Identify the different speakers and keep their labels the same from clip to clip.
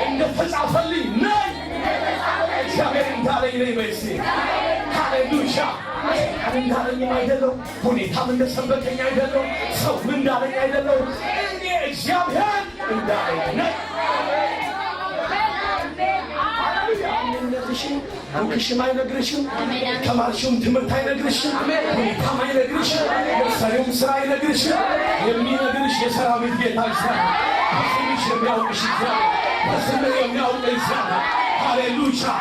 Speaker 1: እንደተጻፈልኝ ነኝ እግዚአብሔር እንዳለኝ ነኝ በሲ ሃሌሉያ እንዳለኝ አይደለም ሁኔታም እንደሰበከኝ አይደለም ሰው እንዳለኝ አይደለም እኔ እግዚአብሔር እንዳለኝ ነኝ አንክሽም አይነግርሽም ተማርሽም ትምህርት አይነግርሽም ሁኔታም አይነግርሽም የሰሪውም ስራ አይነግርሽም የሚነግርሽ የሰራዊት ጌታ እግዚአብሔር በስምሽ የሚያውቅሽ እግዚአብሔር በስምህ የሚያውቅሽ እግዚአብሔር ሃሌሉያ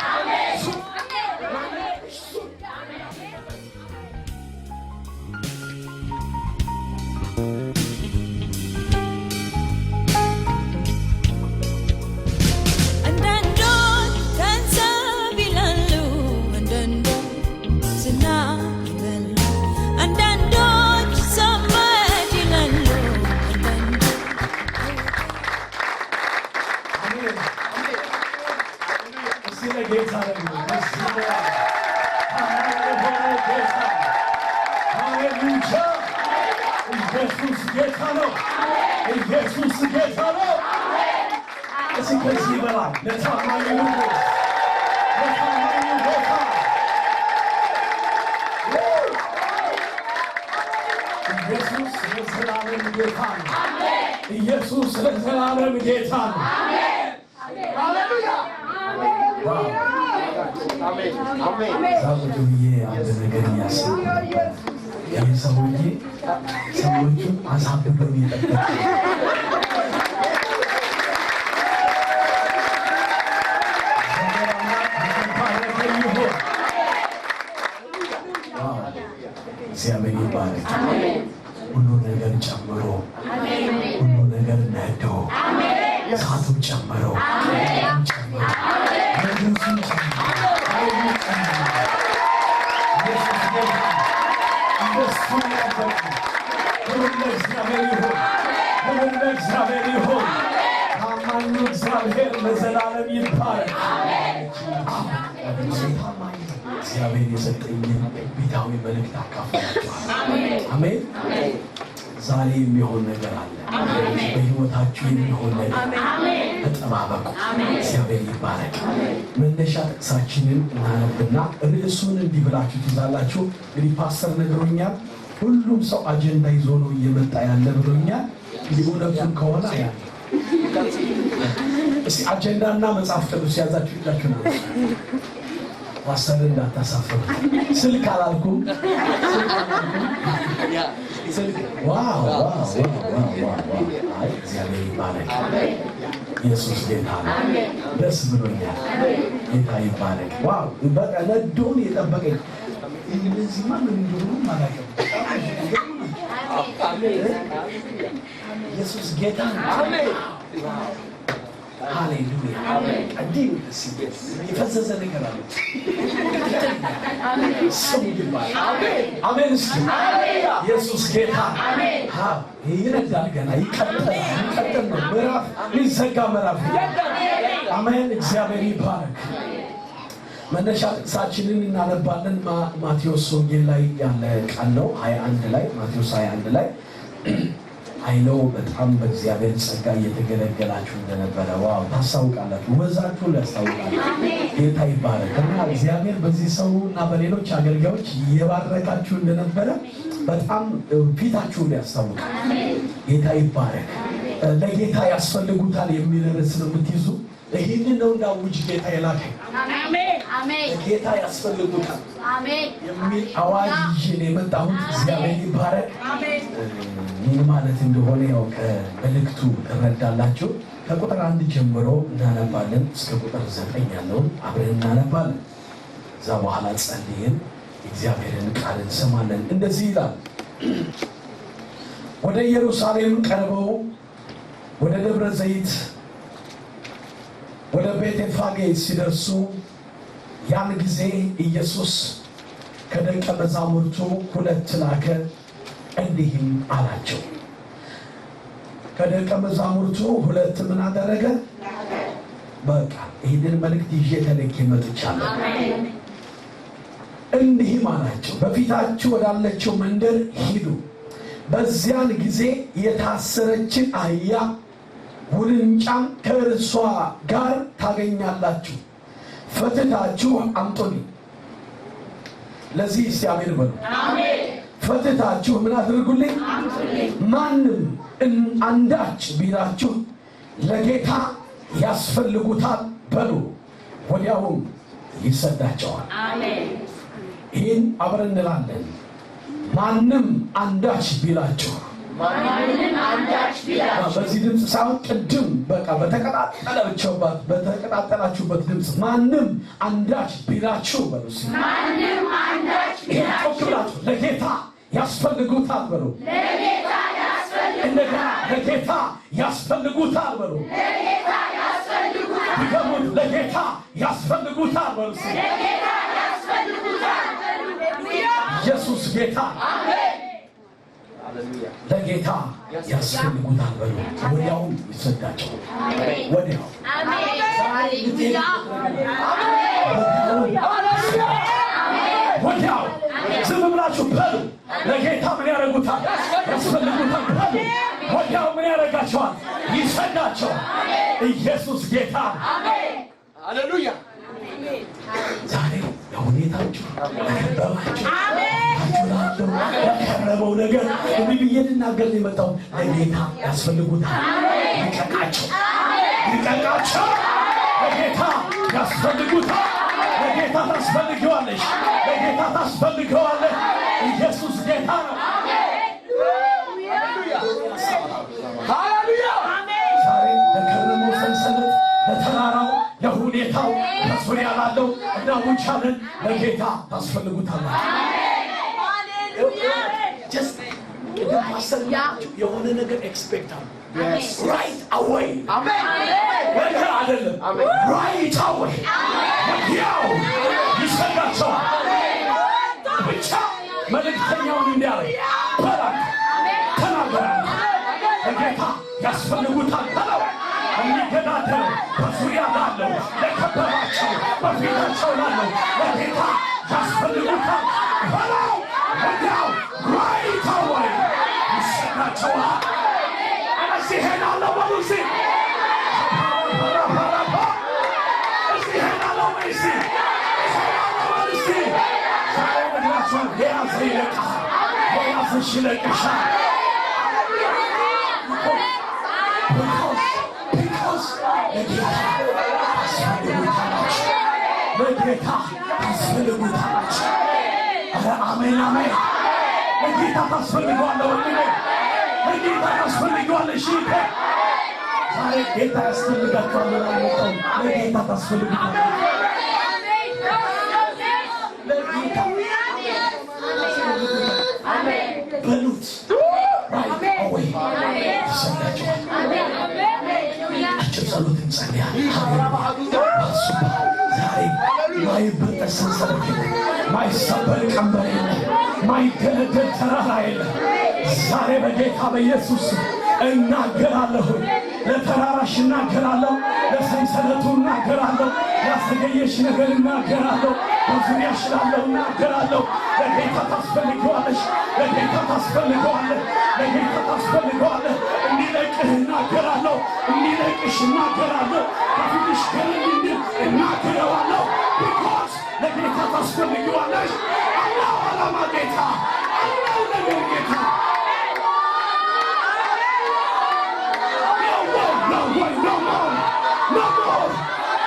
Speaker 1: ኢየሱስ ጌታ ነው እዚህ ከዚህ በላይ ለታማኙ ጌታ ኢየሱስ ለዘላለም ጌታ ነው ኢየሱስ ለዘላለም ጌታ ነው ሃሌሉያ አሜን አሜን ሰውዬ አንድ ነገር ያስባል ሰውዬ ሰዎቹን አሳብበው ይጠብቃል እግዚአብሔር ይባረክ ሁሉ ነገር ጨምሮ ሁሉ ነገር ነዶ እሳቱን ጨምሮ እግዚአብሔር ይሁን ታማኙ እግዚአብሔር ለዘላለም ይባረክ እግዚአብሔር የሰጠኝን ቤታዊ መልእክት አካፍላችኋለሁ አሜን ዛሬ የሚሆን ነገር አለ በሕይወታችሁ የሚሆን ነገር ተጠባበቁ እግዚአብሔር ይባረክ መነሻ ጥቅሳችንን እናነብና ርዕሱን እንዲህ ብላችሁ ትይዛላችሁ እንግዲህ ፓስተር ነግሮኛል ሁሉም ሰው አጀንዳ ይዞ ነው እየመጣ ያለ ብሎኛል እውነቱን ከሆነ ያ እስቲ አጀንዳና መጽሐፍ ቅዱስ ያዛችሁ ይላችሁ ነው ፓስተር እንዳታሳፍሩ ስልክ አላልኩም ስልክ ዋው አይ እግዚአብሔር ይባረክ ኢየሱስ ጌታ ነው ደስ ብሎኛል ጌታ ይባረክ ዋው በቃ ለዶን የጠበቀኝ እነዚህ ማን እንደሆኑ ማለት ነው ኢየሱስ ጌታ ነው አሜን ሃሌሉያ አዲን ሲገስ የፈዘዘ ነገር አለ አሜን ሰው ይባል አሜን አሜን ኢየሱስ ጌታ አሜን ይረዳል ገና ይቀጥል ነው ምዕራፍ ይዘጋ ምዕራፍ አሜን እግዚአብሔር ይባረክ መነሻ ጥቅሳችንን እናነባለን ማቴዎስ ወንጌል ላይ ያለ ቃል ነው 21 ላይ ማቴዎስ 21 ላይ አይለው በጣም በእግዚአብሔር ጸጋ እየተገለገላችሁ እንደነበረ ዋው ታሳውቃላችሁ ወዛችሁ ያስታውቃል ጌታ ይባረክ እና እግዚአብሔር በዚህ ሰውና በሌሎች አገልጋዮች እየባረካችሁ እንደነበረ በጣም ፊታችሁን ያስታውቃል ጌታ ይባረክ ለጌታ ያስፈልጉታል የሚል ርዕስ ነው የምትይዙ ይህንን ነው እንዳውጅ ጌታ የላከኝ አሜን አሜን ጌታ ያስፈልጉታል አሜን የሚል አዋጅ ይዤ የመጣሁት እግዚአብሔር ይባረክ አሜን ምን ማለት እንደሆነ ያው ከመልእክቱ ተረዳላችሁ ከቁጥር 1 ጀምሮ እናነባለን እስከ ቁጥር 9 ያለውን አብረን እናነባለን እዛ በኋላ ጸልየን እግዚአብሔርን ቃል እንሰማለን እንደዚህ ይላል ወደ ኢየሩሳሌም ቀርበው ወደ ደብረ ዘይት ወደ ቤተፋጌ ሲደርሱ ያን ጊዜ ኢየሱስ ከደቀ መዛሙርቱ 2 ላከ እንዲህም አላቸው ከደቀ መዛሙርቱ 2 ምን አደረገ በቃ ይሄንን መልእክት ይዤ ተልኬ መጥቻለሁ እንዲህም አላቸው በፊታችሁ ወዳለችው መንደር ሂዱ በዚያን ጊዜ የታሰረችን አህያ ውልንጫም ከእርሷ ጋር ታገኛላችሁ፣ ፈትታችሁ አምጡልኝ። ለዚህ እስቲ አሜን በሉ። ፈትታችሁ ምን አድርጉልኝ? ማንም አንዳች ቢላችሁ ለጌታ ያስፈልጉታል በሉ፣ ወዲያውም ይሰዳቸዋል። ይህን አብረን እንላለን። ማንም አንዳች ቢላችሁ፣ በዚህ ድምፅ ሳይሆን ቅድም በቃ በተቀጣጠላችሁበት ድምፅ ማንም አንዳች ቢላችሁ በሉ። ብላችሁ ለጌታ ያስፈልጉታል በሉ። እንደገና ለጌታ ያስፈልጉታል በሉ። ይገሙት ለጌታ ያስፈልጉታል በሉ። ኢየሱስ ጌታ ለጌታ ያስፈልጉታል በሉ። ወዲያውም ይሰዳቸዋል። ወዲያው ወዲያው ዝም ብላችሁ በሉ። ለጌታ ምን ያደርጉታል? ያስፈልጉታል በሉ። ወዲያው ምን ያደርጋቸዋል? ይሰዳቸዋል። ኢየሱስ ጌታ። ሃሌሉያ። ዛሬ ለሁኔታችሁ ለከበባችሁ ያቀረበው ነገር እንዲህ ብዬ ልናገር ነው የመጣው። ለጌታ ያስፈልጉታል። ይቀቃቸው፣ ይቀቃቸው። ለጌታ ያስፈልጉታል። ለጌታ ታስፈልገዋለሽ። ለጌታ ታስፈልገዋለሽ። ኢየሱስ ጌታ ነው። ሃሌሉያ። ዛሬ ለከረመው ሰንሰለት፣ ለተራራው፣ ለሁኔታው፣ በዙሪያ ላለው እናውጃለን። ለጌታ ታስፈልጉታላችሁ። የሆነ ነገር ኤክስፔክት አሉ። ራይት አዌይ ነገር አይደለም። ራይት አዌይ ያው ይሰዳቸዋል። ብቻ መልእክተኛውን እንዲያለ በላክ ተናገራል። ለጌታ ያስፈልጉታል በለው። የሚገዳደረው በዙሪያ ላለው፣ ለከበባቸው፣ በፊታቸው ላለው ለጌታ ያስፈልጉታል በለው። ወዲያው ራይት አዌይ ይሰዳቸዋል። እዚህ ሄዳለሁ በሉ። እዚህ ሄዳለሁ በሉ። የያዘ ይለቅሻል። የያዘሽ ይለቅሻል። ለጌታ ታስፈልጉታላችሁ። አሜን አሜን። ለጌታ ታስፈልገዋለሁ። ለጌታ ታስፈልገዋለሽ። ዛሬ ጌታ ያስፈልጋችኋል። ለጌታ ታስፈልጉታላችሁ። በሉት ራይት አዌይ ይሰዳቸዋል። አጭር ጸሎት እንጸልያለን። ዛሬ ማይበጠስ ሰንሰለት የለም፣ ማይሰበር ቀንበር የለም፣ ማይገለገል ተራራ የለም። ዛሬ በጌታ በኢየሱስ እናገራለሁ። ለተራራሽ እናገራለሁ፣ ለሰንሰለቱ እናገራለሁ፣ ያዘገየሽ ነገር እናገራለሁ፣ በዙሪያሽ ላለው እናገራለሁ። ለጌታ ታስፈልገዋለሽ። ለጌታ ታስፈልገዋለህ። ለጌታ ታስፈልገዋለህ። እንዲለቅህ እናገራለሁ፣ እንዲለቅሽ እናገራለሁ፣ በፊትሽ ገለል እንዲል እናገረዋለሁ። ቢኮዝ ለጌታ ታስፈልገዋለሽ። አላው ዓላማ ጌታ አላው ነገር ጌታ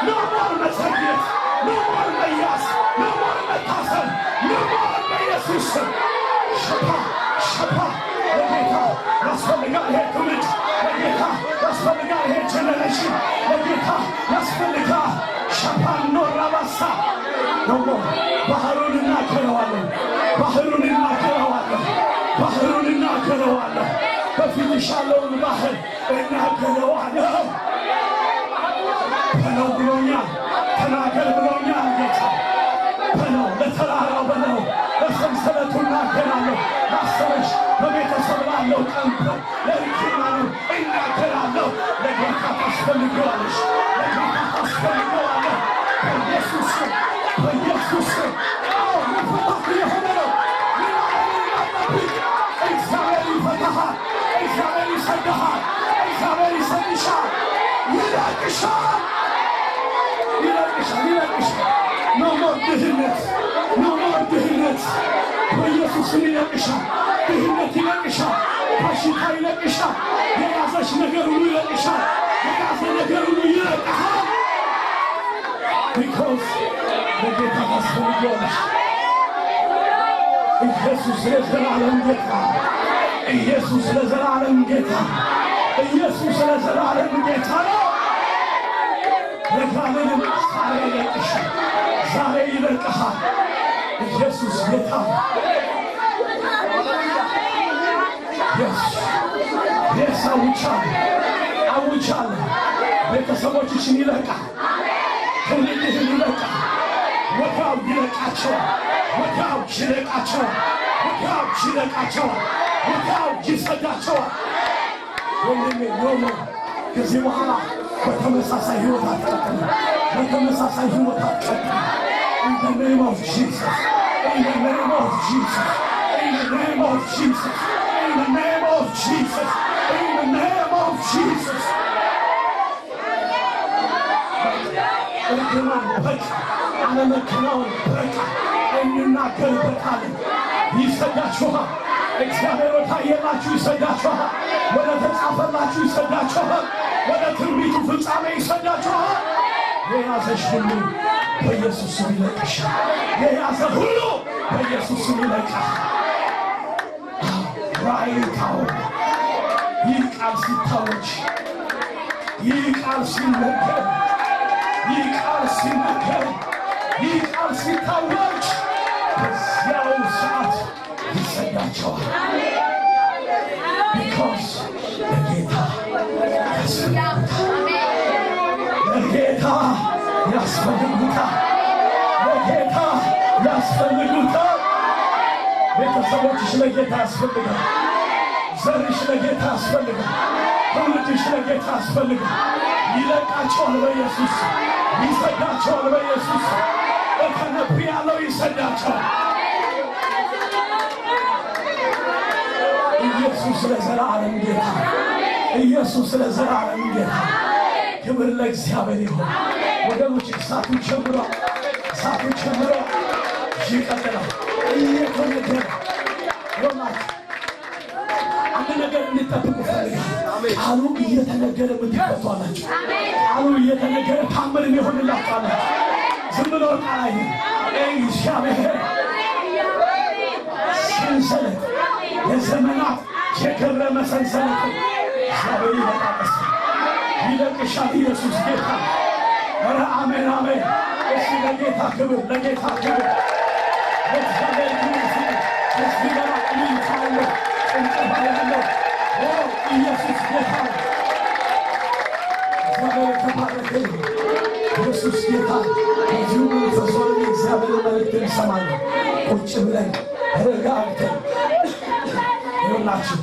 Speaker 1: no more መሰግየት፣ no more መያዝ፣ no more መታሰር፣ no more በኢየሱስ ስም ሸፓ ሸፓ። ለጌታ ያስፈልጋል ይሄ ትውልድ፣ ለጌታ ያስፈልጋል ይሄ ጀነሬሽን፣ ለጌታ ያስፈልጋል ሸፓ ኖራባሳ ነው። ባህሩን እናገረዋለሁ፣ ባህሩን እናገረዋለሁ፣ ባህሩን እናገረዋለሁ፣ በፊትሽ ያለውን ባህር እናገረዋለሁ። በለው ብሎኛል፣ ተናገር ብሎኛል ጌታ። በለው ለተራራው፣ በለው ለሰንሰለቱ እናገራለሁ። ላሰበሽ በቤተሰብ ላለው ቀንበር ለሪኪማኑ እናገራለሁ። ለጌታ ታስፈልገዋለሽ፣ ለጌታ ታስፈልገዋለህ። በኢየሱስ በኢየሱስ መፈታት የሆነ ነው። እግዚአብሔር ይፈታሃል፣ እግዚአብሔር ይሰድሃል፣ እግዚአብሔር ይሰድሻል። ይለቅሻል። No more ድህነት፣ no more ድህነት። በኢየሱስ ስም ይለቅሻል። ድህነት ይለቅሻል። በሽታ ይለቅሻል። የያዘሽ ነገር ሁሉ ይለቅሻል። የያዘ ነገር ሁሉ ይለቅሻል። Because ለጌታ ታስፈልጊያለሽ። ኢየሱስ ለዘላለም ጌታ፣ ኢየሱስ ለዘላለም ጌታ፣ ኢየሱስ ለዘላለም ጌታ ነው። ለጋለንም ዛሬ ይለቅሻል፣ ዛሬ ይለቅሻል። ኢየሱስ ጌታ Yes, አውጃለሁ። ቤተሰቦችሽን ይለቃል፣ ትውልድህን ይለቃል። ወዲያው ይለቃቸዋል፣ ወዲያው ይለቃቸዋል፣ ወዲያው ይለቃቸዋል፣ ወዲያው ይሰዳቸዋል። ወንድሜ ኖ ከዚህ በኋላ በተመሳሳይ ሕይወት አትቀጥል፣ በተመሳሳይ ሕይወት አትቀጥል። In the name of Jesus, in the name of Jesus, in the name of Jesus, in the name of Jesus, in the name of Jesus. አለመከናወን በቃ እንናገርበታለን። ይሰዳችኋል። እግዚአብሔር ታየላችሁ፣ ይሰዳችኋል። ወደ ተጻፈላችሁ ይሰዳችኋል። ወደ ትንቢቱ ፍጻሜ ይሰዳችኋል። የያዘሽ ሁሉ በኢየሱስ ስም ይለቅሻል። የያዘ ሁሉ በኢየሱስ ስም ይለቅሻል። ራእይ ታወቅ። ይህ ቃል ሲታወጅ፣ ይህ ቃል ሲነገር፣ ይህ ቃል ሲነገር፣ ይህ ቃል ሲታወጅ በዚያው ሰዓት ይሰዳቸዋል። ቢኮዝ ለጌታ ያስፈልጉታል፣ ለጌታ ያስፈልጉታል፣ ለጌታ ያስፈልጉታል። ቤተሰቦችሽ ለጌታ ያስፈልጋል። ዘርሽ ለጌታ ያስፈልጋል። ትውልድሽ ለጌታ ያስፈልጋል። ይለቃቸዋል በኢየሱስ፣ ይሰዳቸዋል በኢየሱስ። እተነብያለሁ፣ ይሰዳቸዋል። ኢየሱስ ለዘላለም ጌታ፣ ኢየሱስ ለዘላለም ጌታ። ክብር ለእግዚአብሔር ይሁን። ወገኖች እሳቱ ጀምሯል፣ እሳቱ ጀምሯል። ይቀጥላል። እየተነገረ ሆናችሁ አንድ ነገር እንድጠብቁ ፈልጋለሁ። ቃሉ እየተነገረ ምትፈቷላችሁ። ቃሉ እየተነገረ ታምር ይሆንላችኋል። ዝም ብሎ ቃል አይደለም። እግዚአብሔር ሰንሰለት ለዘመናት የከረመ ሰንሰለት እግዚአብሔር ይበጣጠስ ይለቅሻል። ኢየሱስ ጌታ። ኧረ አሜን አሜን። እስኪ ለጌታ ክብር፣ ለጌታ ክብር፣ ለእግዚአብሔር ክብር ሲል እስኪ ገና ይልቻለሁ እንቅባ ያለው ኢየሱስ ጌታ። እግዚአብሔር የተባረከ ኢየሱስ ጌታ። ከዚሁ መንፈስ ሆነን የእግዚአብሔር መልእክት እንሰማለን። ቁጭ ብለን ረጋግተን ይኸውላችሁ፣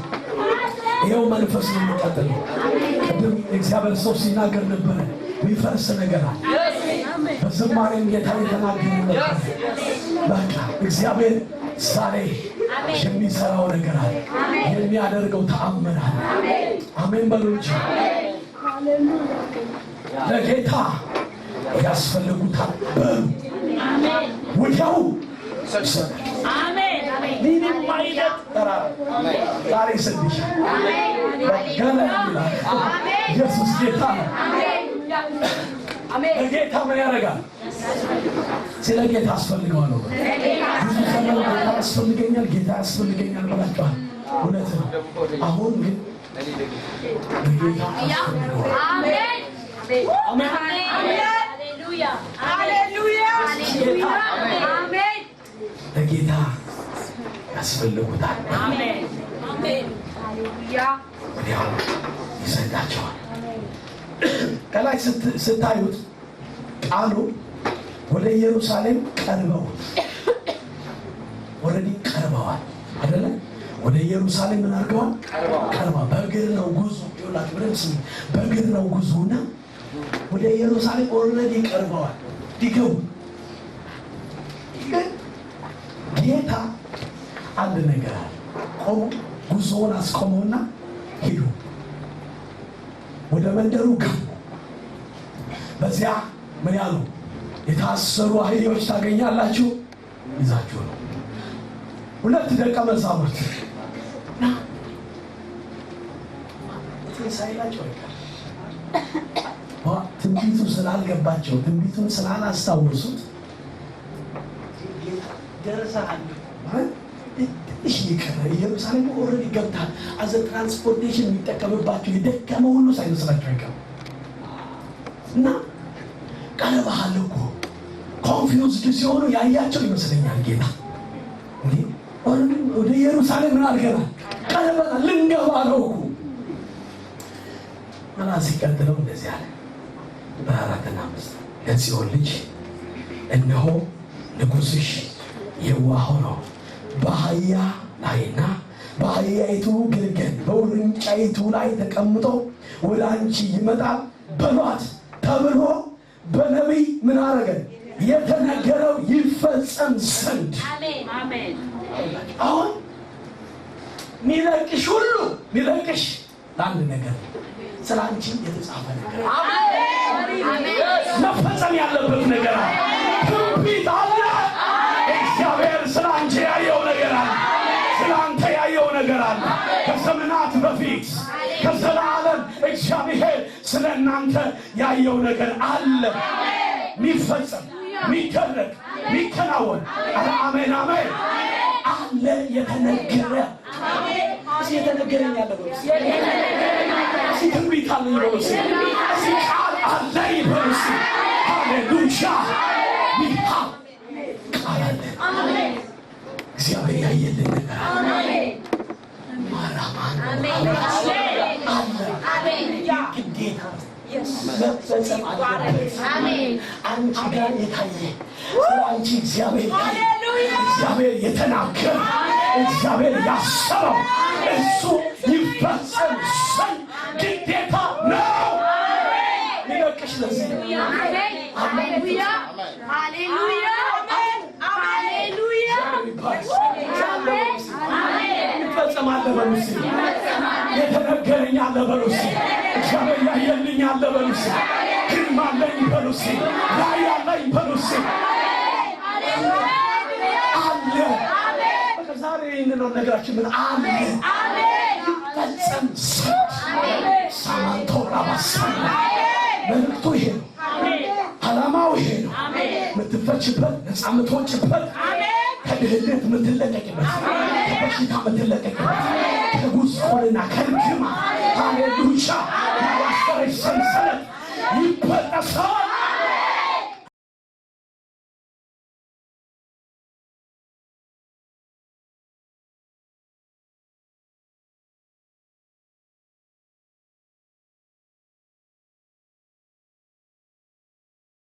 Speaker 1: ይኸው መንፈስ ነው የሚቀጥለው። ቅድም የእግዚአብሔር ሰው ሲናገር ነበረ። የሚፈርስ ነገር አለ። በዝማሬም ጌታ የተናገረ ነበር። በቃ እግዚአብሔር ዛሬ የሚሰራው ነገር አለ፣ የሚያደርገው ተአምር አለ። አሜን በሉች። ለጌታ ያስፈልጉታል በሉ። ወዲያው ምንም አይነት ዛሬ ስድሽ ገለ ኢየሱስ ጌታ ነው። ለጌታ ምን ያደርጋል? ስለ ጌታ አስፈልገዋለሁ። ብዙ ዘመን ጌታ ያስፈልገኛል፣ ጌታ ያስፈልገኛል ብላችኋል። እውነት ነው። አሁን ግን ለጌታ አስፈልገዋል። ለጌታ ያስፈልጉታል። ወዲያው ይሰዳቸዋል። ከላይ ስታዩት ቃሉ ወደ ኢየሩሳሌም ቀርበው ኦልሬዲ ቀርበዋል አይደለ? ወደ ኢየሩሳሌም ምን አድርገዋል? ቀርበዋል። በእግር ነው ጉዞ ይላል። በእግር ነው ጉዞና ወደ ኢየሩሳሌም ኦልሬዲ ቀርበዋል ሊገቡ። ግን ጌታ አንድ ነገር አለ። ቆሞ ጉዞውን አስቆመውና ሄዱ። ወደ መንደሩ ገቡ። በዚያ ምን ያሉ የታሰሩ አህዮች ታገኛላችሁ ይዛችሁ ነው። ሁለት ደቀ መዛሙርት ሳይላቸው ትንቢቱ ስላልገባቸው ትንቢቱን ስላላስታወሱት ደርሰሃል እሺ ይቀር ኢየሩሳሌም ኦልሬዲ ገብታል። አዘ ትራንስፖርቴሽን የሚጠቀምባቸው የደከመ ሁሉ ሳይመስላቸው አይቀርም እና ቀለባሃል እኮ ኮንፊውዝድ ሲሆኑ ያያቸው ይመስለኛል ጌታ ወደ ኢየሩሳሌም ምን አድርገናል ቀለበናል ልንገባ ነው እኮ እና ሲቀጥለው እንደዚህ አለ በአራትና አምስት የጽዮን ልጅ እነሆ ንጉሥሽ የዋህ ሆኖ በአህያ ላይና በአህያይቱ ግልገል በውርንጫይቱ ላይ ተቀምጦ ወደ አንቺ ይመጣል በሏት ተብሎ በነቢይ ምን አረገ የተነገረው ይፈጸም ዘንድ። አሜን። አሁን ሚለቅሽ ሁሉ ሚለቅሽ ለአንድ ነገር ስለ አንቺ የተጻፈ ነገር መፈጸም ያለበት ነገር አለ። ትንቢት አለ። እግዚአብሔር ስለ አንቺ ያየው ነገር አለ። ስለ አንተ ያየው ነገር አለ። ከዘመናት በፊት ከዘላለም እግዚአብሔር ስለ እናንተ ያየው ነገር አለ። ሚፈጸም ሚደረግ ሚከናወን አሜን አሜን አለ። የተነገረ የተነገረኝ ያለ ትንቢት አለ ይበሉስ ቃል አለ ይበሉስ ሃሌሉያ ቢሃ ቃል አለ እግዚአብሔር ያየልን ነገር አለ። ማራማን አሜን ግዴታ መፈጸም አለበት። አንቺ ጋር የታየ አንቺ እግዚአብሔር የተናገረ እግዚአብሔር ያሰበው እሱ ይፈጸም ዘንድ ግዴታ ነው። ሚለቅሽ ለዚህ ሃሌሉያ ሃሌሉያ ሃሌሉያ ይፈጸማል በሉስ የተነገረኝ አለ በሉስ እግዚአብሔር ያየልኝ አለ በሉስ ግርማ አለኝ በሉስ ራእይ አለኝ በሉስ አለ። ዛሬ ይህንን ነው ነገራችን ምን አለ ይፈጸም ዘንድ ሳማንቶ ራባሳና መልእክቱ ይሄ ነው። ዓላማው ይሄ ነው። የምትፈችበት ነፃ የምትወጭበት ከድህነት የምትለቀቅበት ከበሽታ የምትለቀቅበት ከጉስቁልና ከርግማ ሃሌሉያ ያዋሰረች ሰንሰለት ይበጠሳል።